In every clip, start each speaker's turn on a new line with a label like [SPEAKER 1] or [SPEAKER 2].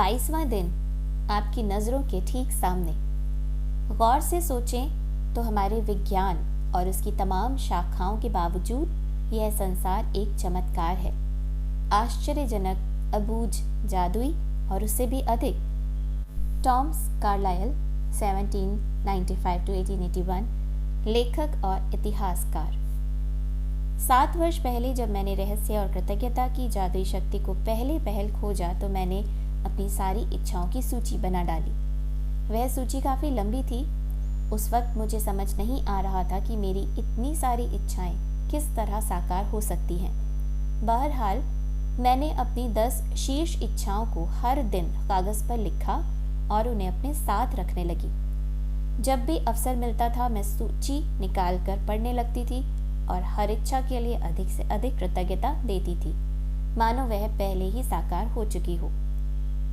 [SPEAKER 1] 22वां दिन आपकी नज़रों के ठीक सामने। गौर से सोचें तो हमारे विज्ञान और उसकी तमाम शाखाओं के बावजूद यह संसार एक चमत्कार है, आश्चर्यजनक, अबूझ, जादुई और उससे भी अधिक। टॉमस कार्लाइल 1795 to 1881, लेखक और इतिहासकार। 7 वर्ष पहले जब मैंने रहस्य और कृतज्ञता की जादुई शक्ति को पहल खोजा तो मैंने अपनी सारी इच्छाओं की सूची बना डाली। वह सूची काफ़ी लंबी थी। उस वक्त मुझे समझ नहीं आ रहा था कि मेरी इतनी सारी इच्छाएं किस तरह साकार हो सकती हैं। बहरहाल मैंने अपनी 10 शीर्ष इच्छाओं को हर दिन कागज़ पर लिखा और उन्हें अपने साथ रखने लगी। जब भी अवसर मिलता था मैं सूची निकाल कर पढ़ने लगती थी और हर इच्छा के लिए अधिक से अधिक कृतज्ञता देती थी, मानो वह पहले ही साकार हो चुकी हो।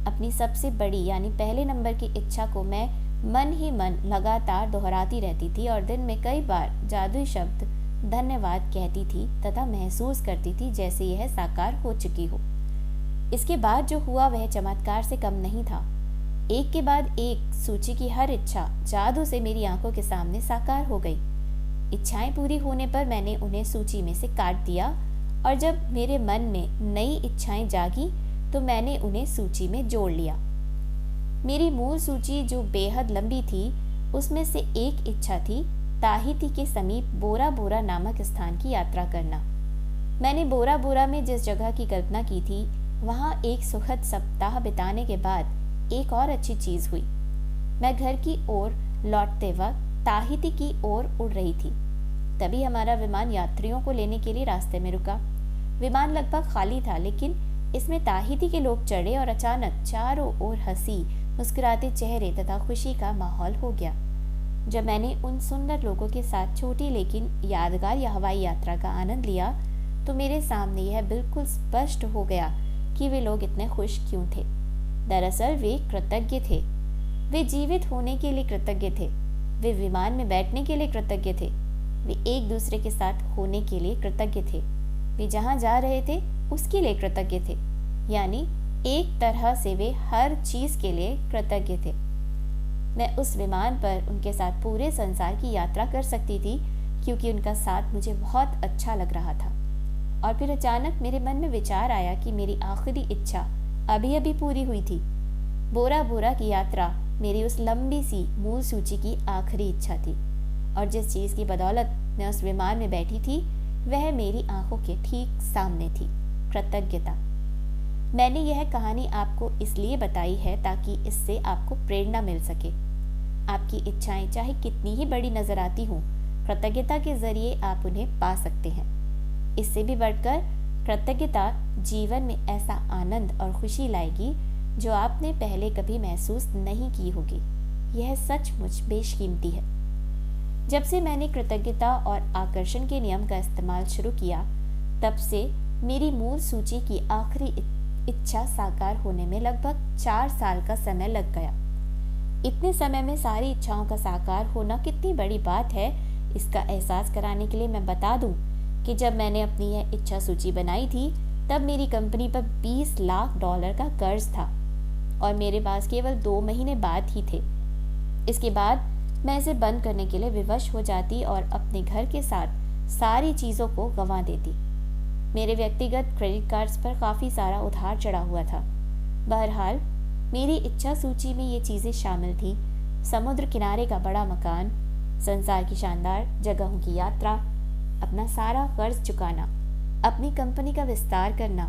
[SPEAKER 1] अपनी सबसे बड़ी यानी पहले नंबर की इच्छा को मैं मन ही मन लगातार दोहराती रहती थी और दिन में कई बार जादुई शब्द धन्यवाद कहती थी तथा महसूस करती थी जैसे यह साकार हो चुकी हो। इसके बाद जो हुआ वह चमत्कार से कम नहीं था। एक के बाद एक सूची की हर इच्छा जादू से मेरी आंखों के सामने साकार हो गई। इच्छाएं पूरी होने पर मैंने उन्हें सूची में से काट दिया और जब मेरे मन में नई इच्छाएं जागी तो मैंने उन्हें सूची में जोड़ लिया। मेरी मूल सूची जो बेहद लंबी थी उसमें से एक इच्छा थी ताहिती के समीप बोरा बोरा नामक स्थान की यात्रा करना। मैंने बोरा बोरा में जिस जगह की कल्पना की थी वहां एक सुखद सप्ताह बिताने के बाद एक और अच्छी चीज हुई। मैं घर की ओर लौटते वक्त ताहिती की ओर उड़ रही थी। तभी हमारा विमान यात्रियों को लेने के लिए रास्ते में रुका। विमान लगभग खाली था लेकिन इसमें ताहिती के लोग चढ़े और अचानक चारों ओर हंसी, मुस्कुराते चेहरे तथा खुशी का माहौल हो गया। जब मैंने उन सुंदर लोगों के साथ छोटी लेकिन यादगार हवाई यात्रा का आनंद लिया तो मेरे सामने यह बिल्कुल स्पष्ट हो गया कि वे लोग इतने खुश क्यों थे। दरअसल वे कृतज्ञ थे। वे जीवित होने के लिए कृतज्ञ थे। वे विमान में बैठने के लिए कृतज्ञ थे। वे एक दूसरे के साथ होने के लिए कृतज्ञ थे। वे जहां जा रहे थे उसके लिए कृतज्ञ थे। यानी एक तरह से वे हर चीज के लिए कृतज्ञ थे। मैं उस विमान पर उनके साथ पूरे संसार की यात्रा कर सकती थी क्योंकि उनका साथ मुझे बहुत अच्छा लग रहा था। और फिर अचानक मेरे मन में विचार आया कि मेरी आखिरी इच्छा अभी अभी पूरी हुई थी। बोरा बोरा की यात्रा मेरी उस लंबी सी मूल सूची की आखिरी इच्छा थी और जिस चीज की बदौलत मैं उस विमान में बैठी थी वह मेरी आंखों के ठीक सामने थी, कृतज्ञता। मैंने यह कहानी आपको इसलिए बताई है ताकि इससे आपको प्रेरणा मिल सके। आपकी इच्छाएं चाहे कितनी ही बड़ी नजर आती हों, कृतज्ञता के जरिए आप उन्हें पा सकते हैं। इससे भी बढ़कर कृतज्ञता जीवन में ऐसा आनंद और खुशी लाएगी जो आपने पहले कभी महसूस नहीं की होगी। यह सचमुच बेशकीमती है। जब से मैंने कृतज्ञता और आकर्षण के नियम का इस्तेमाल शुरू किया तब से मेरी मूल सूची की आखिरी इच्छा साकार होने में लगभग 4 साल का समय लग गया। इतने समय में सारी इच्छाओं का साकार होना कितनी बड़ी बात है, इसका एहसास कराने के लिए मैं बता दूं कि जब मैंने अपनी यह इच्छा सूची बनाई थी तब मेरी कंपनी पर $20 लाख का कर्ज था और मेरे पास केवल 2 महीने बाद ही थे। इसके बाद मैं इसे बंद करने के लिए विवश हो जाती और अपने घर के साथ सारी चीज़ों को गंवा देती। मेरे व्यक्तिगत क्रेडिट कार्ड्स पर काफ़ी सारा उधार चढ़ा हुआ था। बहरहाल मेरी इच्छा सूची में ये चीज़ें शामिल थीं: समुद्र किनारे का बड़ा मकान, संसार की शानदार जगहों की यात्रा, अपना सारा कर्ज चुकाना, अपनी कंपनी का विस्तार करना,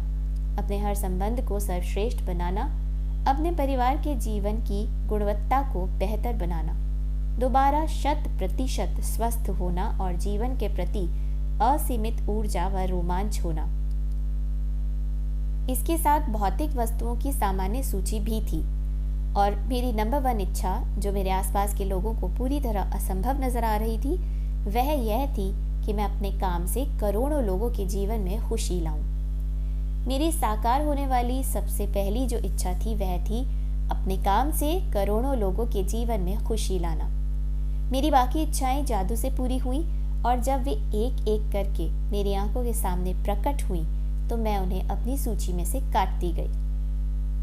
[SPEAKER 1] अपने हर संबंध को सर्वश्रेष्ठ बनाना, अपने परिवार के जीवन की गुणवत्ता को बेहतर बनाना, दोबारा 100% स्वस्थ होना और जीवन के प्रति असीमित ऊर्जा व रोमांच होना। इसके साथ भौतिक वस्तुओं की सामान्य सूची भी थी और मेरी नंबर 1 इच्छा, जो मेरे आसपास के लोगों को पूरी तरह असंभव नजर आ रही थी, वह यह थी कि मैं अपने काम से करोड़ों लोगों के जीवन में खुशी लाऊं। मेरी साकार होने वाली सबसे पहली जो इच्छा थी वह थी अपने काम से करोड़ों लोगों के जीवन में खुशी लाना। मेरी बाकी इच्छाएं जादू से पूरी हुई और जब वे एक एक करके मेरी आंखों के सामने प्रकट हुई तो मैं उन्हें अपनी सूची में से काटती गई।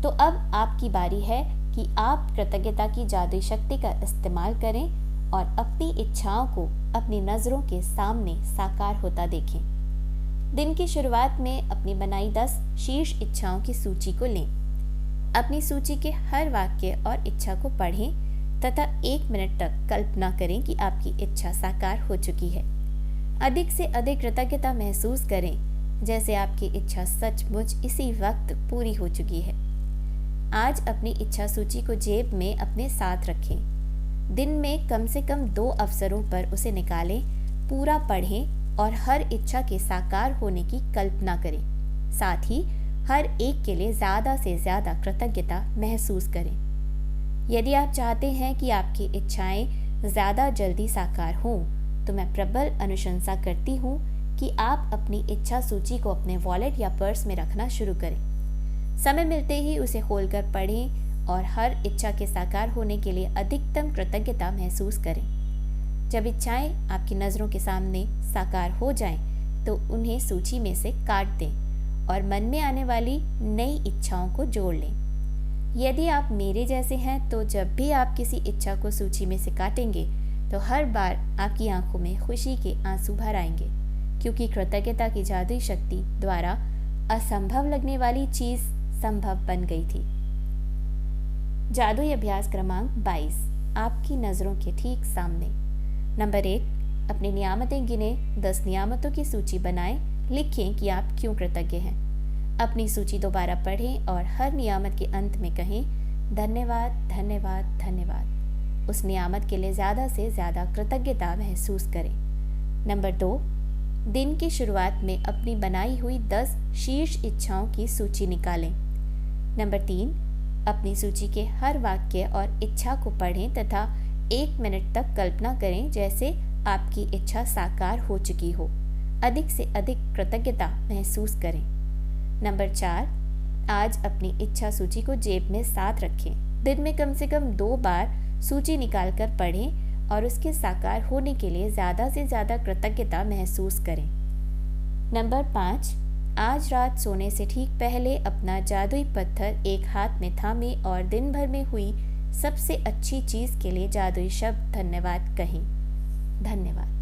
[SPEAKER 1] तो अब आपकी बारी है कि आप कृतज्ञता की जादुई शक्ति का इस्तेमाल करें और अपनी इच्छाओं को अपनी नज़रों के सामने साकार होता देखें। दिन की शुरुआत में अपनी बनाई 10 शीर्ष इच्छाओं की सूची को लें। अपनी सूची के हर वाक्य और इच्छा को पढ़ें तथा 1 मिनट तक कल्पना करें कि आपकी इच्छा साकार हो चुकी है। अधिक से अधिक कृतज्ञता महसूस करें, जैसे आपकी इच्छा सचमुच इसी वक्त पूरी हो चुकी है। आज अपनी इच्छा सूची को जेब में अपने साथ रखें। दिन में कम से कम 2 अवसरों पर उसे निकालें, पूरा पढ़ें और हर इच्छा के साकार होने की कल्पना करें। साथ ही हर एक के लिए ज़्यादा से ज़्यादा कृतज्ञता महसूस करें। यदि आप चाहते हैं कि आपकी इच्छाएं ज़्यादा जल्दी साकार हों, तो मैं प्रबल अनुशंसा करती हूँ कि आप अपनी इच्छा सूची को अपने वॉलेट या पर्स में रखना शुरू करें। समय मिलते ही उसे खोलकर पढ़ें और हर इच्छा के साकार होने के लिए अधिकतम कृतज्ञता महसूस करें। जब इच्छाएं आपकी नज़रों के सामने साकार हो जाएं, तो उन्हें सूची में से काट दें और मन में आने वाली नई इच्छाओं को जोड़ लें। यदि आप मेरे जैसे हैं तो जब भी आप किसी इच्छा को सूची में से काटेंगे तो हर बार आपकी आंखों में खुशी के आंसू भर आएंगे, क्योंकि कृतज्ञता की जादुई शक्ति द्वारा असंभव लगने वाली चीज संभव बन गई थी। जादुई अभ्यास क्रमांक 22, आपकी नज़रों के ठीक सामने। नंबर 1, अपनी नियामतें गिने। 10 नियामतों की सूची बनाएं। लिखें कि आप क्यों कृतज्ञ हैं। अपनी सूची दोबारा पढ़ें और हर नियामत के अंत में कहें, धन्यवाद धन्यवाद धन्यवाद। उस नियामत के लिए ज़्यादा से ज़्यादा कृतज्ञता महसूस करें। नंबर 2, दिन की शुरुआत में अपनी बनाई हुई 10 शीर्ष इच्छाओं की सूची निकालें। नंबर 3, अपनी सूची के हर वाक्य और इच्छा को पढ़ें तथा 1 मिनट तक कल्पना करें जैसे आपकी इच्छा साकार हो चुकी हो। अधिक से अधिक कृतज्ञता महसूस करें। नंबर 4, आज अपनी इच्छा सूची को जेब में साथ रखें। दिन में कम से कम 2 बार सूची निकालकर पढ़ें और उसके साकार होने के लिए ज़्यादा से ज़्यादा कृतज्ञता महसूस करें। नंबर 5, आज रात सोने से ठीक पहले अपना जादुई पत्थर एक हाथ में थामें और दिन भर में हुई सबसे अच्छी चीज़ के लिए जादुई शब्द धन्यवाद कहें। धन्यवाद।